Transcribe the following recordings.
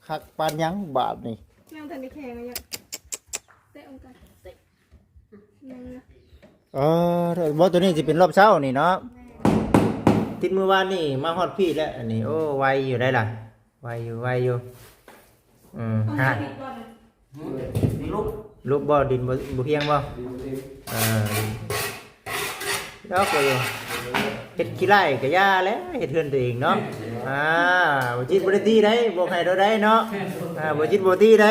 คักปานยังบาทนี่ยังทันได้แข่งเลยเนี่ยเตะองค์การเตะยังนะบ่ตัวนี้จะเป็นรอบเช้านี่เนาะติดมือวานนี่มาฮอดพี่แล้วอันนี้โอ้ไวอยู่ได้ล่ะไวอยู่ฮะลูกบ่ดินบ่เพียงบ่แล้วก็เฮ็ดขี้ไร่ก็ย่าแล้วเฮ็ดเฮือนตัวเองเนาะบ่จิตบ่ได้ตีได้บ่ให้เราได้เนาะบ่จิตบ่ตีได้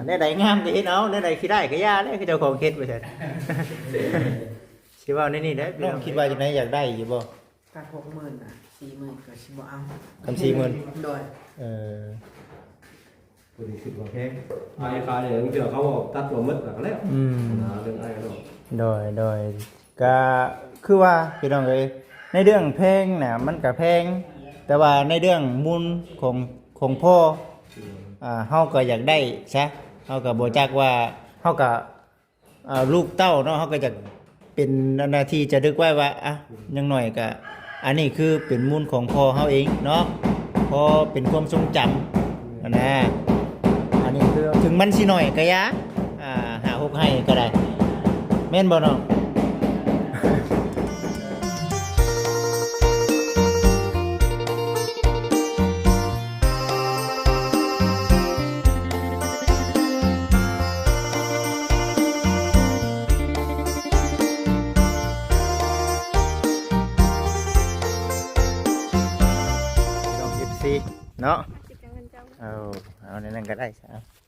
แน่ใดงามก็เฮ็ดเอาแน่ใดขี้ไร่ก็ย่าแล้วคือเจ้าของเฮ็ดว่าซั่นสิว่านี่เด้อน้องคิดว่าจังไดอยากได้อยู่บ่ตัด60,000อ่ะ40,000ก็สิบ่เอาคำ40,000โดยตัวนี้คิดว่าแพงไอ้คาเนี่ยเจอเขาบอกตัดตัวมืดแล้วก็แล้วเรื่องไอ้ก็โดยก็คือว่าพี่น้องเอ้ยในเรื่องเพลงน่ะมันก็แพงแต่ว่าในเรื่องมูลของพ่อเฮาก็อยากได้ซะเฮาก็บ่จักว่าเฮาก็ลูกเต้าเนาะเฮาก็จะเป็นหน้าที่จะดึกไว้ว่ายังหน่อยก็อันนี้คือเป็นมูลของพ่อเฮาเองเนาะพอเป็นความทรงจำนะอันนี้คือถึงมันสิหน่อยก็ยะหาฮกให้ก็ได้แม่นบ่น้องเนาะเอาในนั้นก็ได้ใช่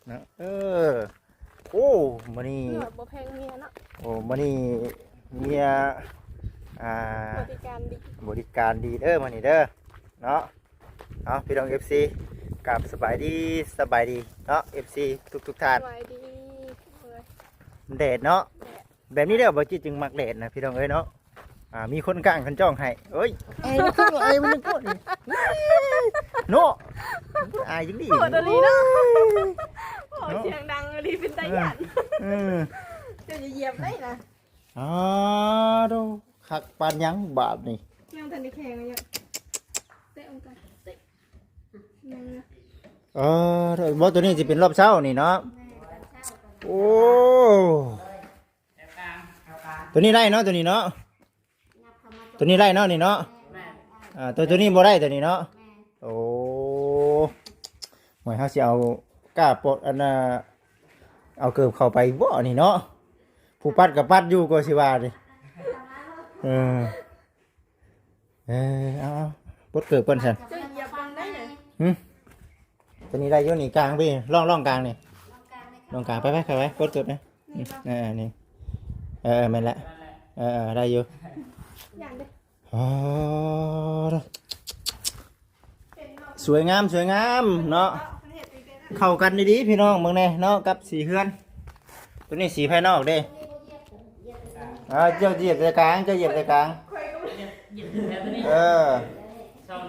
เนาะโอ้มื้อนี้บ่แพงเมียเนาะโอ้มื้อนี้เมียบริการดีเด้อมื้อนี้เด้อเนาะเอาพี่น้อง FC กับสบายดีเนาะ FC ทุกท่านสบายดีแดดเนาะแบบนี้เด้อบ่จิจึงมักแดดนะพี่น้องเอ้ยเนาะมีคนกลางคนจ้องให้เอ้ยมันขึ้นว่ามันนึกว่าโน่ยิ่งดีโหดอะไรเนาะโหดเสียงดังอะไรเป็นตาหยาดจะเหยียบได้นะดูคักปานยังบาทนี่ยังทันได้แข่งเลยเนี่ยเตะองค์การเตะยังนะบ่ตัวนี้จะเป็นรอบเช้านี่เนาะโอ้ตัวนี้ได้เนาะตัวนี้เนาะตัวนี้ได้เนาะนี่เนาะตัวนี้บ่ได้ตัวนี้เนาะโอ้หมายเขาสิเอาก้าปลดอันน่ะเอาเกือบเข้าไปบ่นี่เนาะผู้ปัดกับปัดอยู่ก็สิว่าดิเอาปลดเกือบก่อนซั่นจะเหยียบมันได้ไงตัวนี้ได้อยู่นี่กลางพี่ร่องกลางนี่ร่องกลางไปปลดเกือบนะนี่แม่นละได้อยู่อย่างเด้สวยงามเนาะเข้ากันดีๆพี่น้องเมืองเนี่ยเนาะกับสีเฮือนตัวนี้สีภายนอกเด้เจ้าเหยียบในกลางช่อง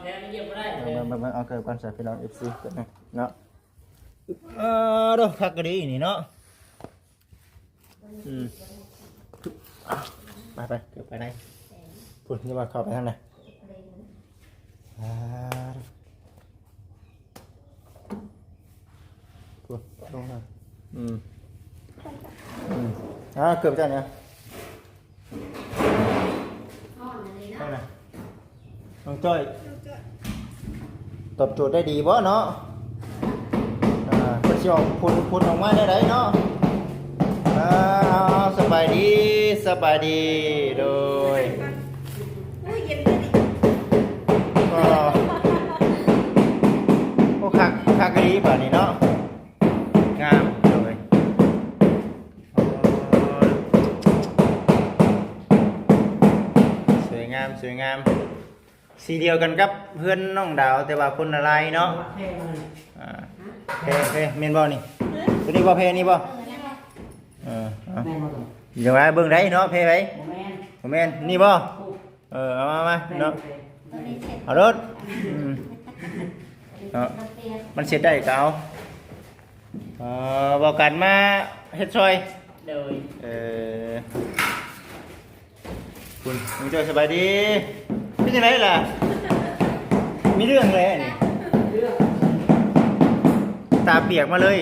แท้ไม่เหยียบไม่ได้เอาเกิดก่อนใส่พี่น้อง FC กันเนาะดูคักกันดีนี่เนาะไปเก็บไปไหนพูดนี่ว่าเข้าไปทางไหนพูดลงมาเกือบจะเนี่ยน้องจ้อยตอบโจทย์ได้ดีบ่เนาะคนที่ออกพูดออกมาได้เนาะสบายดีโดยก็โอ้คักดีป่ะนี่เนาะงามเลยสวยงามสีเดียวกันกับเพื่อนน้องดาวแต่ว่าคนอะไรเนาะเพเมนบอนี่ตัวนี้บอเพนี่บออย่างไรเบิ่งได้เนาะเพไปแม่นนี่บ่เอามาเนาะเอารถมันเสร็จได้ก็เอาบอกกันมาเฮ็ดซอยคุณมึงเจอสบายดีเป็นยังไงล่ะมีเรื่องอะไรนี่ ตาเปียกมาเลย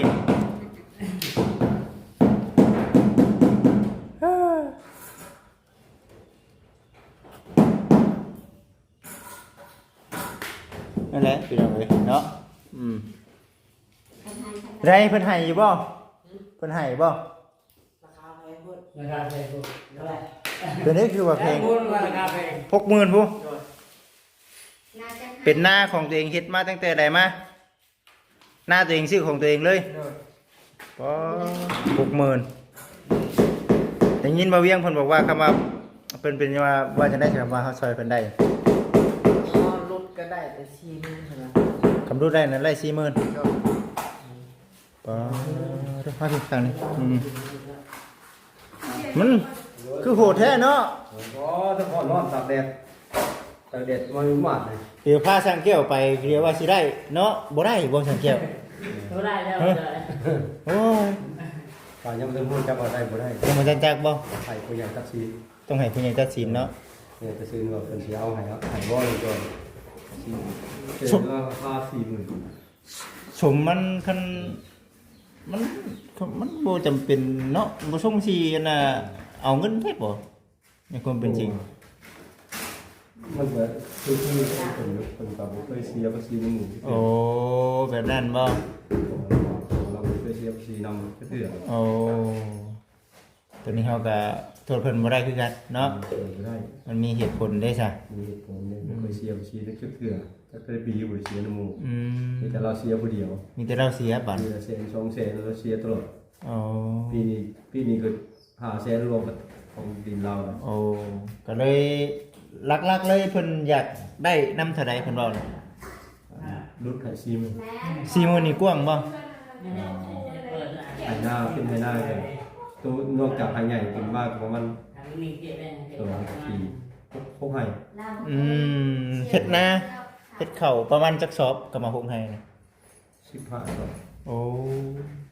นั่นแหละพี่น้องเลยเนาะไรเพิ่นให้อยู่บ่เพิ่นให้บ่ ราคาแพงพุ่น ราคาแพงกู เท่าไหร่ ตัวนี้คือว่าเพลง พูดว่าราคาแพง 60,000ผู้ โดย เป็นหน้าของตัวเองเฮ็ดมาตั้งแต่ใดมาหน้าตัวเองซื้อของตัวเองเลย โดย ก็60,000ได้ยินมาเวียงเพิ่นบอกว่าคำว่าเพิ่นเป็นว่าจะได้คำว่าเฮาซอยเพิ่นได้ อ๋อรถก็ได้แต่4มื้อเท่านั้น คำรู้ได้นั้นได้40,000 โดย ปาดมาสิทางนี้มันคือโหดแท้เนาะ ก็ถ้าพอนอนตากแดดมันหมาดเลย เดี๋ยวพาช่างแก้วไปเรียกว่าสิได้เนาะบ่ได้บ่ช่างแก้ว เท่าไรแล้ว โอ้ย ป่ายังไม่รู้จักว่าได้บ่ได้ ต้องมาจักบ่ ไข่ผู้ใหญ่ตัดสิน ต้องให้ผู้ใหญ่ตัดสินเนาะ เนี่ยจะซื้อว่าเป็นเสียเอาให้ครับให้บ่เลยก่อนเจอราคา40,000 สมมันคันมันบ่จำเป็นเนาะบ่ส่งสิอันน่ะเอาเงินแท้บ่ในความเป็นจริง มันแบบคือคนกับเคยเสียภาษีในหมู่ โอ้แบบนั้นบ่ เราเคยเสียภาษีนำเพื่อ โอ้ตัวนี้เฮาก็โทษเพิ่นบ่ได้คือกันเนาะ ไม่ได้ มันมีเหตุผลได้ซะ มีเหตุผลเนี่ยเคยเสียภาษีได้เพื่อถ้าเคยปีอยู่เสียในหมู่ อืม แต่เราเสียผู้เดียว มีแต่เราเสียบัตร ปีละแสน2แสนเราเสียตลอด โอ้ ปีนี้ก็5แสนรวมของดินเรา โอ้ก็เลยลักๆเลยเพิ่นอยากได้นำเท่าใดเพิ่นเว้าน่ะ รุดไข่ซีมัน 40,000นี่กว้างบ่ ไข่หน้าขึ้นไข่หน้าเลยตัวนอกจากไข่ใหญ่เป็นมากประมาณพวกไข่ อืมเฮ็ดนาเฮ็ดข้าวประมาณจักสอบก็มาหุงให้นะ 15ครับ โอ้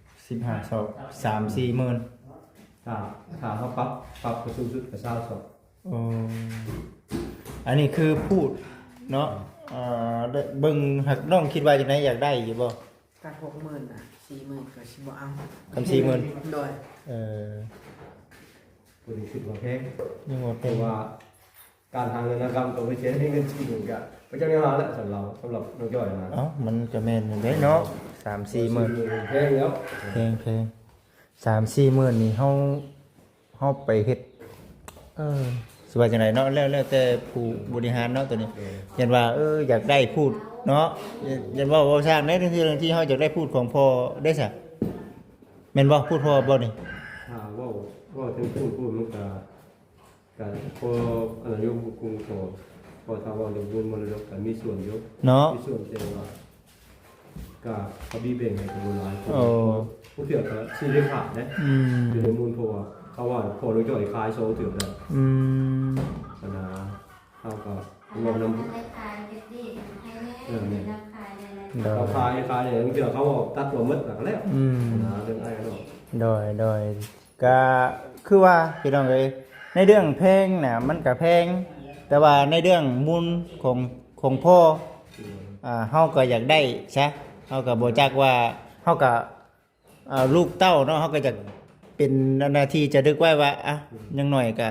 15สอบ3-4หมื่น ถ้าเขาปรับกระสูงสุดกระซ่าสอบ โอ้อันนี้คือพูดเนาะได้เบิ่งหักน้องคิดว่าจังไดอยากได้อยู่บ่ กัด60,000น่ะ40,000ก็สิบ่เอา คำ40,000 โดย เออ ตัวนี้คิดว่าแพง ยังบ่ เพ เป็น ราะว่าการทางเงินนะครับตัวไปเช็ให้เงินชี้หนึ่งกันพระเจ้าเนี่ยมาแล้วสำหรับน้องจ้อยนะ เอ้ามันก็แม่นอยู่เด้เนาะ3-4หมื่น แพงแล้ว แพง3-4หมื่นนี่เฮาไปเฮ็ดสิว่าจังไดเนาะแล้วแต่ผู้บริหารเนาะตัวนี้ยันว่าอยากได้พูดเนาะยันว่าเว้าสร้างในเรื่องที่เฮาอยากได้พูดของพ่อได้ซะแม่นบ่พูดพ่อบ่นี่ ว่าถึงพูดมันกับพออะไรยกกุ้งพอทำว่าเรื่องบุญมรดกกันมีส่วนยก เนาะ มีส่วนเจว่ากับเขาบีเบ่งให้กับบุญหลายผู้เถื่อนก็ชี้ได้ขาดนะ อืม คือในมูลพอเขาว่าพอน้องจ้อยคลายโซ่เถื่อนแล้ว อืม ปัญหาเขาก็ลองนำเราคลายเนี่ยเดี๋ยวเขาบอกตัดตัวมืดหลักแล้วนะเรื่องไอ้ก็ โดยก็คือว่าพี่น้องเอ้ยในเรื่องเพลงน่ะมันก็แพงแต่ว่าในเรื่องมูลของพ่อเฮาก็อยากได้ใช่เฮาก็บ่จักว่าเฮาก็ลูกเต้าเนาะเฮาก็จะเป็นหน้าที่จะดึกไว้ว่าอ่ะยังหน่อยก็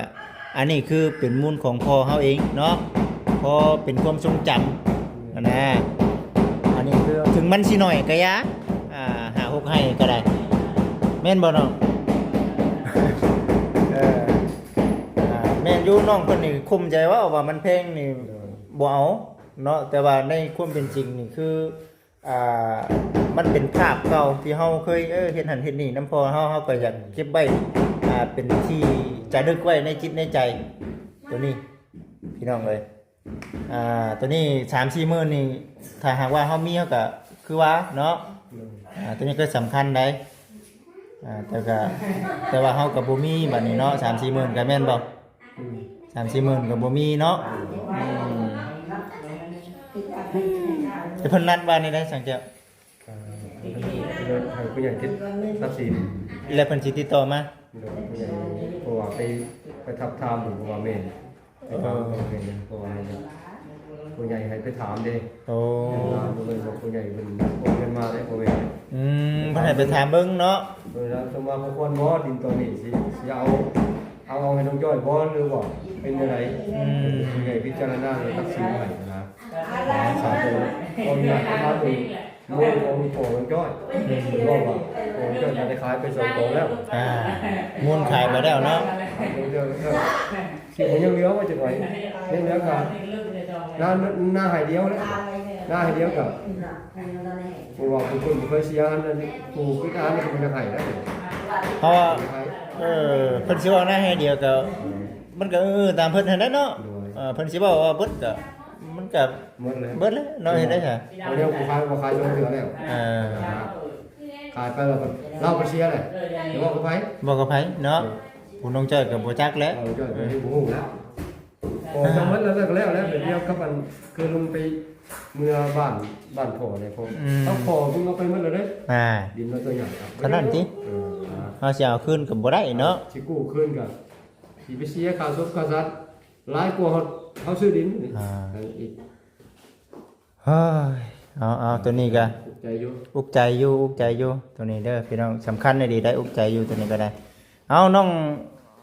อันนี้คือเป็นมูลของพ่อเฮาเองเนาะพอเป็นความทรงจำนะอันนี้คือถึงมันสิหน่อยก็ยะหาหกให้ก็ได้แม่นบ่น้อง แม่นอยู่น้องคนนี้คุมใจว่ามันเพลงนี่บ่เอาเนาะแต่ว่าในความเป็นจริงนี่คือมันเป็นภาพเก่าที่เฮาเคยเฮ็ดหันเฮ็ดนี่นำพอเฮาก็อยากเก็บไว้เป็นที่จะดึกไว้ในจิตในใจตัวนี้พี่น้องเอ้ยตัวนี้ 3-4 มื้อนี่ถ้าหากว่าเฮามีเฮาก็คือว่าเนาะตัวนี้ก็สำคัญได้แต่ว่าเฮาก็บ่มีบัดนี้เนาะ 3-4 มื้อก็แม่นบ่3-4 มื้อก็บ่มีเนาะแต่เพิ่นนัดว่านี่ได้สังเกต ให้ผู้ใหญ่คิดตัดสิน แล้วเพิ่นสิติดต่อมา ผู้ใหญ่เพราะว่าไปทับทามหรือว่าเมนเพราะว่าผู้ใหญ่ให้ไปถามเด้ โอ้ ผู้ใหญ่เป็นโอนเงินมาได้โอเมน อืม เพิ่นให้ไปถามเบิ่งเนาะ โดยแล้วสมมาพคนบ่ดินตัวนี้สิเอาให้น้องจ้อยบ่หรือว่าเป็นจังไดสิให้พิจารณาแล้วตัดสินให้นะสาธุบ่มีมาถึงมูลของโตน้องจ้อยบอกว่าโตน้องจ้อยจะได้ขายไป2โตแล้ว มูลขายไปแล้วเนาะ เดี๋ยวสิมันยังเหลือว่าจังไดยังเหลือก็หน้าหายเดียวแล้วหน้าหายเดียวก็บ่ว่าคุณเคยเสียอันนั้นผู้คิดอ่านนี่มันจะให้ได้ เพราะว่าเพิ่นสิว่าหน้าให้เดียวก็มันก็ตามเพิ่นนั่นแหละเนาะเพิ่นสิบอกว่าเบิดก็มันก็ หมดเลย เบิดแล้วเนาะเฮ็ดได้ค่ะ เอาเดี๋ยวกูขายลงเหลือแล้วขายไปแล้วก็เราไปเสียเลยเดี๋ยวบอกกับไผ บอกกับไผเนาะผู้น้องจ้อยก็บ่จักแล้ว เราจะไปที่หูแล้วพอจำวัดแล้วก็แล้วเดี๋ยวกับมันคือลุงไปเมื่อบ้านพ่อเนี่ยพ่อต้องพ่อมึงเอาไปหมดเลยเด้ ดินเราตัวใหญ่ครับ เท่านั้นติเฮาสิเอาคืนก็บ่ได้เนาะ สิกู้คืนก็สิไปเสียค่าศพค่าสัตว์หลายกว่าเขาซื้อดินอีก เฮ้ยเอาตัวนี้ก็ ใจอยู่ อุกใจอยู่ตัวนี้เด้อพี่น้องสำคัญได้ดีได้อุกใจอยู่ตัวนี้ก็ได้เอาน้อง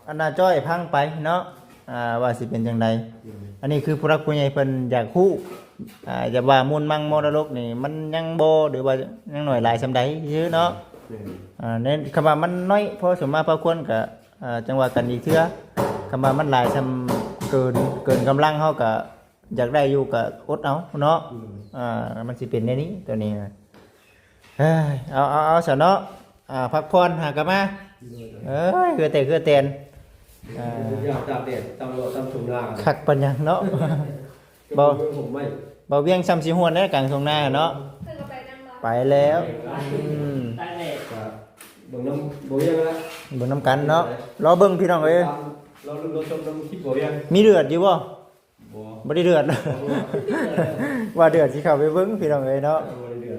อันน่าจ้อยพังไปเนาะว่าสิเป็นจังไดอันนี้คือผู้รักผู้ใหญ่เพิ่นอยากฮู้จะว่ามูลมังมรดกนี่มันยังบ่หรือว่ายังหน่อยหลายซำใดซื่อเนาะเน้นคำว่ามันน้อยพอสมมาพอควรก็จังว่ากันอีกเทื่อคำว่ามันหลายซำเกินกำลังเฮาก็อยากได้อยู่ก็อดเอาเนาะมันสิเป็นในนี้ตัวนี้เอาซะเนาะพักผ่อนหากลับมาคือเต้นอยากตากแดดตามรถตามทุ่งนา คักปัญญังเนาะผมไม่ บ่เวียงซ้ำสิฮวนได้กลางทุ่งนาเนาะ เพิ่นก็ไปนำบ่ ไปแล้ว ตั้งแต่ เบิ่งน้ำบ่ยังละ เบิ่งน้ำกันเนาะรอเบิ่งพี่น้องเอ้ย เราชมน้ำคลิปบ่ยัง มีเดือดอยู่บ่ บ่ บ่ได้เดือด ว่าเดือดสิเข้าไปเบิ่งพี่น้องเอ้ยเนาะ บ่ได้เดือด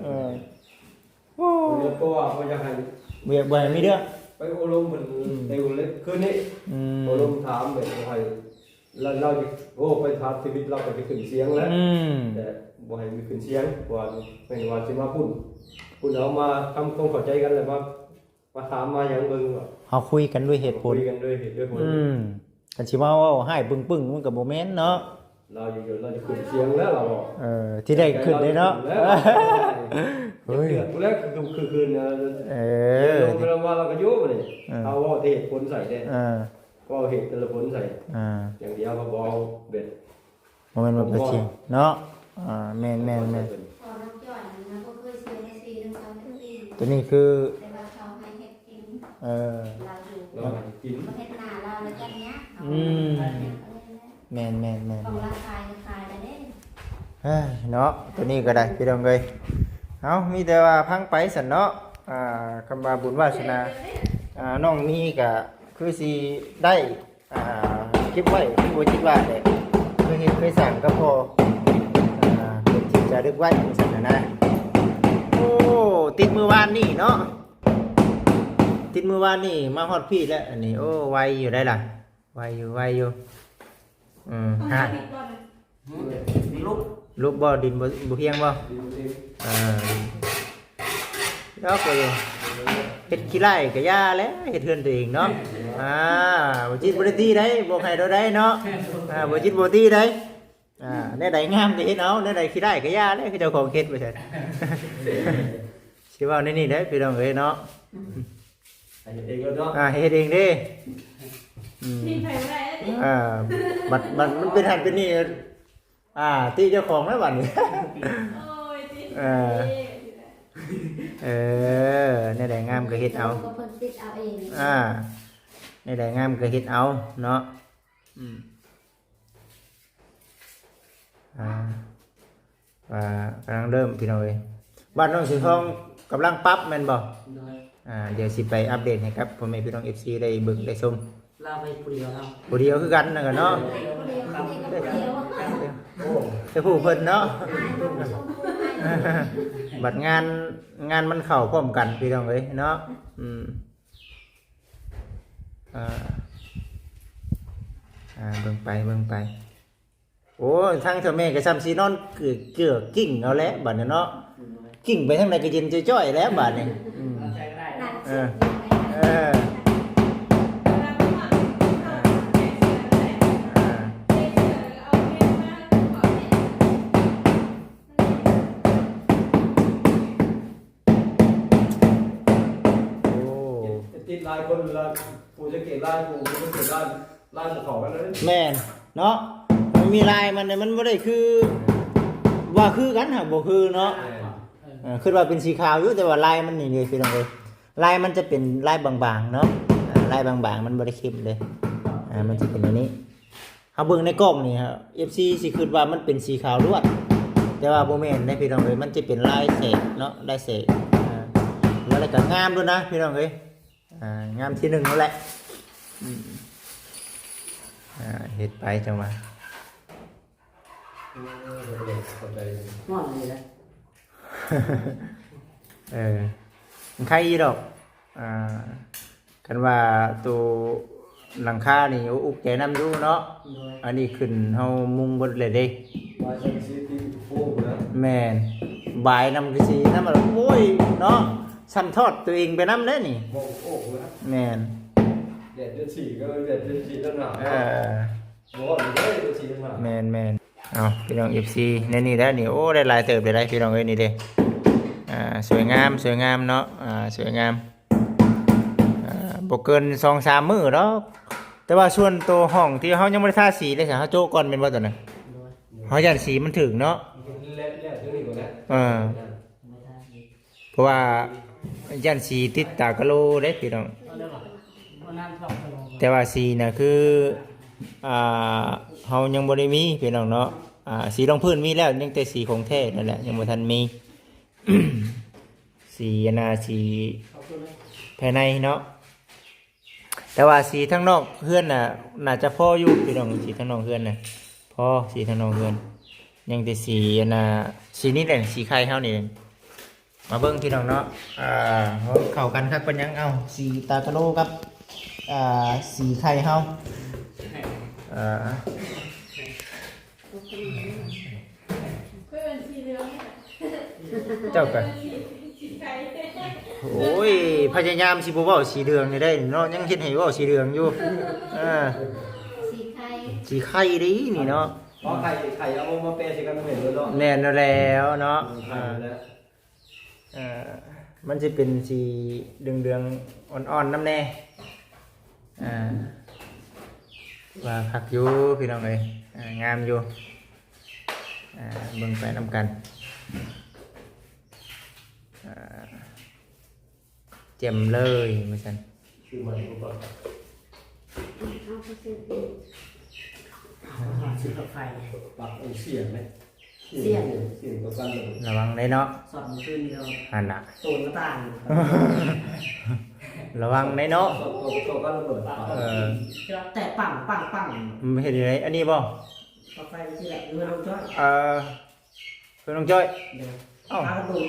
โอ้ ก็ว่าเขาจะให้ เบียกบ่ให้มีเด้อ ไปโอลมมันในวันเล็กคืนนี้โอลมถามแบบให้เราโอ้ไปถามชีวิตเราไปขึ้นเสียงแล้วแต่บ่ให้มีขึ้นเสียงว่าเป็นว่าสิมาพูดเอามาทำความเข้าใจกันเลยว่ามาถามมาอย่างเบิ่งว่า เฮาคุยกันด้วยเหตุผล คุยกันด้วยเหตุด้วยผล กันสิมาเว้าให้ปึ้งๆมันก็บ่แม่นเนาะ เราอยู่เราจะขึ้นเสียงแล้วเราบอก ที่ได้ขึ้นเลยเนาะ เฮ้ยแล้วคือคืนนะเราว่าเราก็ยุ่งเลยเอาว่าเหตุผลใส่ได้ก็เหตุแต่ละผลใส่อย่างเดียวเขาบอกเบ็ด บ่แม่นว่าเป็นเสียงเนาะแม่น พอน้องจ่อยนะก็เคยเสียในซีนึงเขาในซี ตัวนี้คือ แต่ว่าเขาให้เฮ็ดกิน เราอยู่ เรากินประเทศนาเราแล้วกันเนี้ย แม่น ของราคายแล้วเนี่ย เนาะตัวนี้ก็ได้พี่น้องเอ้ยเอามีแต่ว่าพังไปสั่นเนาะคำว่าบุญวาสนาน้องมีก็คือสิได้คิดไว้ที่บ่คิดว่าได้เคยสั่งก็พอเป็นที่จะรึกไว้สั่นนะโอ้ติดมือวานนี่เนาะติดมือวานนี่มาฮอดพี่แล้วอันนี้โอ้ไวอยู่ได้ล่ะไวอยู่ฮะลูกบ่ดินบ่เพียงบ่แล้วก็เฮ็ดขี้ไร่ก็ย่าแล้วเฮ็ดเฮือนตัวเองเนาะบ่จิตบ่ได้ตีได้บ่ให้เราได้เนาะบ่จิตบ่ตีได้แน่ใดงามก็เฮ็ดเอาแน่ใดขี้ไร่ก็ย่าแล้วคือเจ้าของเฮ็ดบ่ใช่ สิว่าในนี่เด้พี่น้องเอ้ยเนาะ เองก็เนาะ เฮ็ดเองเด้ นี่ไผบ่ได้เด้ บัดมันเป็นหันเป็นนี่ตีเจ้าของแล้วบัดนี้ โอ้ยติ ในใดงามก็เฮ็ดเอา ก็เพิ่นติดเอาเอง ในใดงามก็เฮ็ดเอาเนาะกำลังเริ่มพี่น้องเอ้ยบ้านน้องสีทองกำลังปรับแม่นบ่เดี๋ยวสิไปอัปเดตให้ครับพ่อแม่พี่น้อง FC ได้เบิ่งได้ชม เราไปผู้เดียวครับ ผู้เดียวคือกันนั่นก็เนาะ แต่ผู้เพิ่นเนาะ บัดงานมันเข้าพร้อมกันพี่น้องเอ้ยเนาะเบิ่งไปโอ้ทางเจ้าแม่ก็ซ้ำสินอนเกือกกิ้งเอาแล้วบัดนี้เนาะกิ้งไปทางใดก็เย็นจ้อยๆแล้วบัดนี้ เออเออโอ้ ติดลายคนละผู้จะเก็บลายผู้จะเก็บลายลายของกันเลย แม่นเนาะมันมีลายมันเนี่ยมันบ่ได้คือว่าคือกันหากบ่คือเนาะคือว่าเป็นสีขาวอยู่แต่ว่าลายมันนี่เลยพี่น้องเอ้ยลายมันจะเป็นลายบางๆเนาะลายบางๆมันบ่ได้เข้มเลยมันจะเป็นอย่างนี้เฮาเบิ่งในกล้องนี่ครับ FC สิคิดว่ามันเป็นสีขาวล้วนแต่ว่าบ่แม่นได้พี่น้องเอ้ยมันจะเป็นลายเศษเนาะลายเศษแล้วก็งามด้วยนะพี่น้องเอ้ยงามที่หนึ่งนั่นแหละเฮ็ดไปจังว่า นอนเลยนะ มันใครอีดอกกันว่าตัวหลังคานี่อุกแกน้ำดูเนาะอันนี้ขึ้นเฮามุงบดเลยเด้ ลายเป็นสีที่โฟมนะ แม่นบายนำคือสีน้ำมันโอ้ยเนาะซ้ำทอดตัวเองไปน้ำได้นี่ โอ้โอ้นะ แม่น เด็ดเดือนสี่ก็เด็ดเดือนสี่ต้นหนาบอกเลยเดือนสี่ต้นหนา แม่นเอาพี่น้อง FC ในนี่ได้นี่โอ้ได้หลายเติบได้พี่น้องเอ้ยนี่เด้สวยงามเนาะสวยงามบ่เกิน 2-3 มื้อดอกแต่ว่าส่วนตัวห้องที่เฮายังบ่ได้ทาสีเลยสิเฮาโจ๊กก่อนแม่นบ่ตัวนั้นเฮาย่านสีมันถึงเนาะ แล้วเรื่องนี้ก่อนนะ เพราะว่าย่านสีติดตากะโลได้พี่น้อง น้ำชอบลง แต่ว่าสีน่ะคือเฮายังบ่ได้มีพี่น้องเนาะสีรองพื้นมีแล้วยังแต่สีของแท้นั่นแหละยังบ่ทันมี สีสีภายในเนาะแต่ว่าสีทั้งนอกเฮือนน่าจะพออยู่พี่น้องสีทั้งนอกเฮือนน่ะพอสีทั้งนอกเฮือนยังแต่สีสีนี้แหละสีไข่เฮานี่เองมาเบิ่งพี่น้องเนาะเข้ากันครับเป็นยังเอาสีตากะโลกับสีไข่เฮาเจ้ากันโอ้ยพยายามสิบ่เว้าสีเหลืองนี่ได้เนาะยังเฮ็ดให้เว้าสีเหลืองอยู่สีไข่ สีไข่ดินี่เนาะ เพราะไข่เอามาเปย์ใส่กันเหมือนเลยเนาะ แน่นแล้วเนาะ แล้ว มันจะเป็นสีเดืองๆอ่อนๆน้ำแน่ว่าผักอยู่พี่น้องเอ้ยงามอยู่เบิ่งไปนำกันเจ็มเลยมาสัน คือมันก็ เอาไปซื้อ ซื้อกาแฟ ปักเสียงไหมเสียงตัวกันเลย ระวังได้เนาะ สอดขึ้นเดียว หันน่ะ โซนหน้าต่าง ระวังได้เนาะ ตัวกันระเบิด แต่ปัง มันเห็นยังไงอันนี้บ่ กาแฟที่แหละเงินลงจ้อย เพื่อนน้องจ้อย เดี๋ยว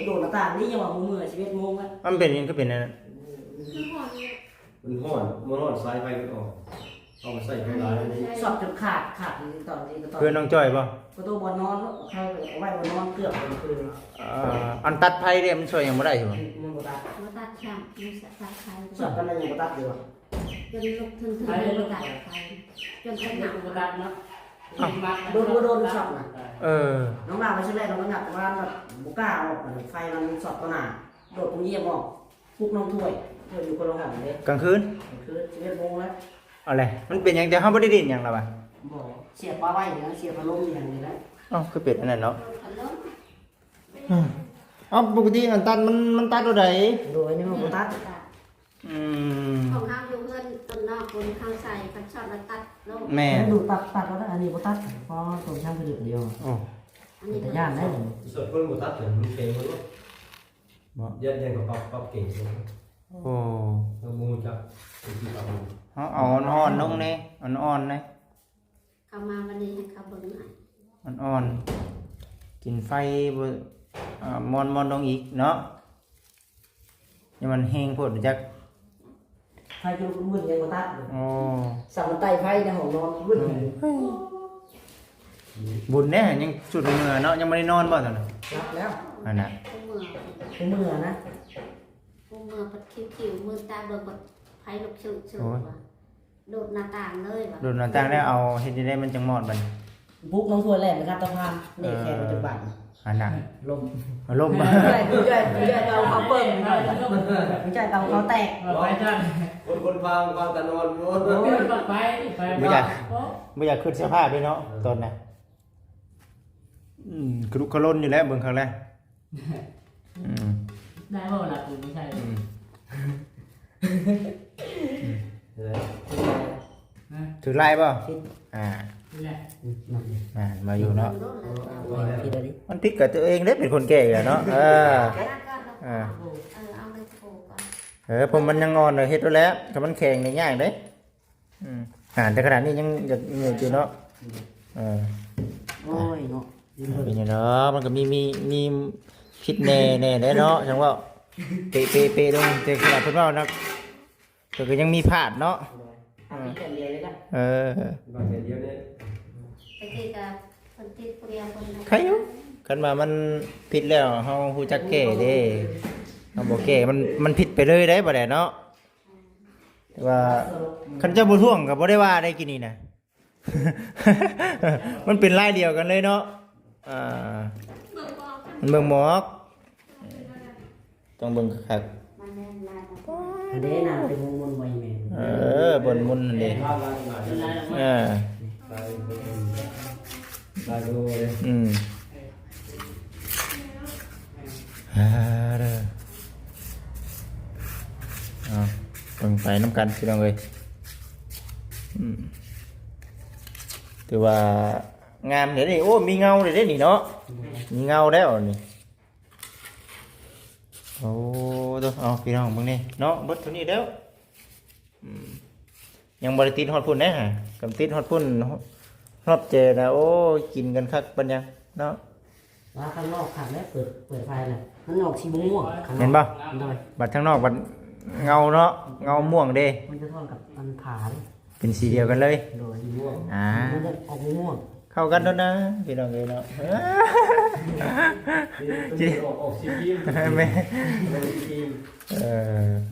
โดดหน้าต่างนี่ยังว่ามือ11 โมงแล้ว มันเป็นยังก็เป็นนั่นน่ะ คือหอน มันห่อนสายไฟก็ออกเอามาใส่ข้างในนี่ สอดจนขาดตอนนี้ก็ตอน เพื่อนน้องจ้อยบ่ ประตูบอลนอนเข้าเอาไว้บอลนอนเกือบเป็นคืน อันตัดไผ่เด้มันช่วยยังบ่ได้ใช่บ่ มันบ่ตัด มาตัดช่างมีสตัดไข่ สอดกันยังบ่ตัดอยู่ จนลุกถึงมาตัดไข่จนขนาด บ่ตัดเนาะโดนสอดน่ะ น้องดาวไปชิ้นแรกน้องหนักว่าแบบบุก้าออกไฟมันสอดตัวหนาโดดตรงเยี่ยมออกพุกน้องถ้วยอยู่คนละห้องเลย กลางคืน คือ11 โมงแล้ว เอาเลยมันเป็นหยังแต่เฮาบ่ได้ดินหยังล่ะบ่ บอกเสียบปลาไว้อย่างเสียบพัดลมอย่างนี้นะ คือเป็ดอันนั้นเนาะ พัดลม ปกติอันตัดมันตัดตัวใด โดยนี่มันบ่ตัด ของห้างอยู่เพื่อนต้นนอกคนข้างใส่ผัดชอบแล้วตัดลง แม่ ดูตัดก็ได้อันนี้บ่ตัดเพราะตรงช่างผลิตเดียว โอ้ อันนี้ แต่ย่านได้ ส่วนคนหมดตัดถึงมันเก่งมันว่ายันกับปั๊บเก่งเลย โอ้ เรามูจับที่เรา เอาอ่อนๆลงนี่อ่อนๆนะ เข้ามาวันนี้ให้เขาเบิ่งหน่อย อ่อนๆกินไฟบ่มอนลงอีกเนาะอย่ามันแห้งโพดจัก ไฟจุดมึนยังบ่ตัด โอ้ สั่งมันไต่ไฟในห้องนอนมึน บุญแน่ยังสุดเหนื่อยเนาะยังไม่ได้นอนบ่ตอนนั้น รับแล้ว อันน่ะ ก็เมื่อ เป็นมือนะ ผู้มือปัดคิวๆมือตาเบิ่งปัดไผลูกชุดว่ะโดดหน้าต่างเลยว่ะ โดนหน้าต่างได้เอาเฮ็ดได้มันจังหมอดบัด บุกน้องถ้วยแรกเป็นการตะพานนี่แค่ปัจจุบัน อันน่ะ ลม ลม ผู้ใหญ่เตาเขาเปิ่มผู้ใหญ่เตาเขาแตก ไปจ้ะ คนฟังตะนอนโน้น ไป บ่อยากขึ้นเสื้อผ้าด้วยเนาะตอนน่ะกระลุกกระล่นอยู่แล้วเบิ่งครั้งแรก ได้บ่ล่ะกูไม่ใช่ ถือไล่ป่ะ นี่แหละ มาอยู่เนาะ พี่เดี๋ยวนี้ มันพิดกับตัวเองได้เป็นคนแก่เนาะเอาในโถก่อน ผมมันยังงอนเลยเฮ็ดไว้แล้วถ้ามันแข็งในย่างเด้แต่ขนาดนี้ยังอยากเหนื่อยอยู่เนาะ โอ้ยเนาะ เป็นอย่างเนาะมันก็มีพิษแน่ได้เนาะจังว่าเปลงแต่ขนาดเพิ่นว่านักแต่ก็ยังมีพลาดเนาะ พี่แค่เรียนเลยนะ บางเดียวเนี่ย ไปที่กับคนที่เปรียวคน ใครอยู่กันมามันผิดแล้วเฮาฮู้จักแก้เด้เฮาบ่แก้มันผิดไปเลยได้บ่ได้เนาะแต่ว่าคันเจ้าบ่ท่วงก็บ่ได้ว่าได้กินนี่นะ มันเป็นลายเดียวกันเลยเนาะมันเบิ่งหมอกต้องเบิ่งคัก มันแน่นมา เด้น่ะเป็นมุนไว้แม่ บนมุนนั่นเด้ลายดูเลย เด้อเบิ่งไปน้ำกันพี่น้องเอ้ยถือว่างามเดี๋ยวนี้โอ้มีเงาเลยเด้นี่เนาะมีเงาแล้วนี่โอ้ตัวเอาพี่น้องเบิ่งนี่เนาะเบิดเท่านี้แล้วยังบ่ได้ติดฮอดพุ่นนะฮะกับติดฮอดพุ่นรอบเจนะโอ้กินกันคักปัญญังเนาะ ว่าข้างนอกขัดแล้วเปิดไฟน่ะมันออกสีม่วงข้างนอก เห็นป่ะ โดย บัดข้างนอกบัดเงาเนาะเงาม่วงเด้ มันจะทอนกับอันผาเลย เป็นสีเดียวกันเลย โดย À. มันจะออกม่วง เข้ากันแล้วนะพี่น้องเลยเนาะ ออกสีครีม แม่ สีครีม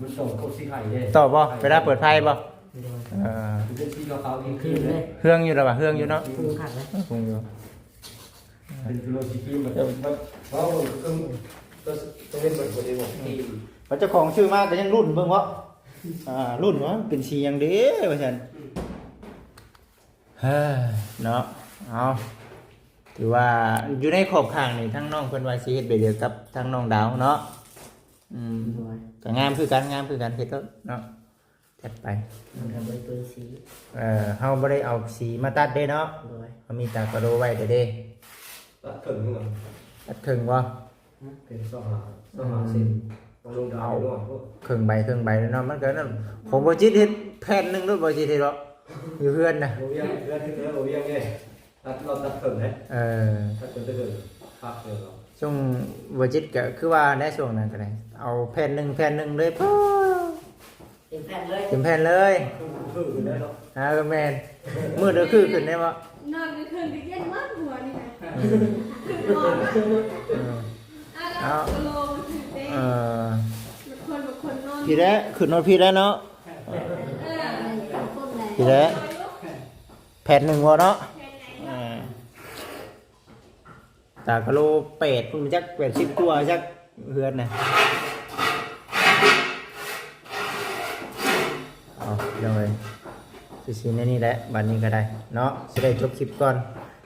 มันส่งเข้าสีไข่เลย ต่อบ่เวลาเปิดไฟบ่ โดย มันเป็นสีขาวๆอีก คืนเลย เครื่องอยู่แล้วป่ะเครื่องอยู่เนาะ ปรุงขัดเลย เครื่องอยู่ เป็นโลสีครีมแบบเพราะต้องเล่นแบบคนเดียวของครีม ว่าเจ้าของชื่อมากก็ยังรุ่นเบิ่งวะรุ่นวะเป็นสีอย่างเด้ว่าซั่นเฮ้ยเนาะเอาถือว่าอยู่ในขอบข้างนี่ทั้งน้องเพิ่นว่าสิเฮ็ดไปเดียวกับทั้งน้องดาวเนาะโดย ก็งามคือกันเฮ็ดแล้วเนาะจัดไป มันจะเป็นตัวสี เฮาบ่ได้เอาสีมาตัดเด้เนาะ โดย เฮามีตากระโดไว้แต่เด้ ตัดถึงเหรอ ตัดครึ่งบ่ เป็นสองหาเส้นลงดาวด้วย ครึ่งใบเนาะมันก็นั่นผมบ่จิตเฮ็ดแผ่นหนึงด้วยบ่จิตเฮ็ดหรอกอยู่เฮือนน่ะ โอ้ยเลือดขึ้นแล้วโอ้ยไงเราตัดถึงไหมตัดถึงจะเกิดพักเดียวเรา ช่วงบ่จิตก็คือว่าในช่วงนั้นก็ได้เอาแผ่นหนึงเลยพอ เป็นแผ่นเลย เต็มแผ่นเลย คือได้เนาะ ก็แม่นมื้อเดียวคือขึ้นได้บ่ นอนในคืนก็เย็นมากหัวนี่นะ เอา โลถึงเต้บางคนนอน พี่แล้วขึ้นนอนพี่แล้วเนาะ คนไหน พี่แล้วแผ่นหนึงบ่เนาะตากะโลเป็ดพุ่นจัก80ตัวจักเฮือนน่ะเอาเดี๋ยวเลยสิๆในนี่แหละบัดนี้ก็ได้เนาะสิได้จบคลิปก่อน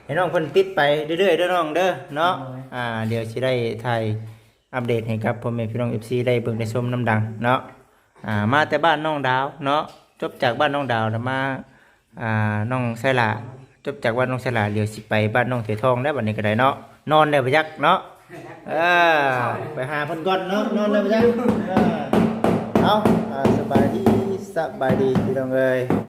ให้น้องเพิ่นติดไปเรื่อยๆเด้อน้องเด้อเนาะเดี๋ยวสิได้ถ่ายอัปเดตให้กับพ่อแม่พี่น้อง FC ได้เบิ่งได้ชมน้ำดังเนาะมาแต่บ้านน้องดาวเนาะจบจากบ้านน้องดาวแล้วมาน้องไสลาจบจากบ้านน้องไสลาเดี๋ยวสิไปบ้านน้องเถยทองได้บัดนี้ก็ได้เนาะนอนได้บ่ยักเนาะไปหาเพิ่นก่อนเนาะนอนได้บ่ยักเอาสบายดีพี่น้องเอ้ย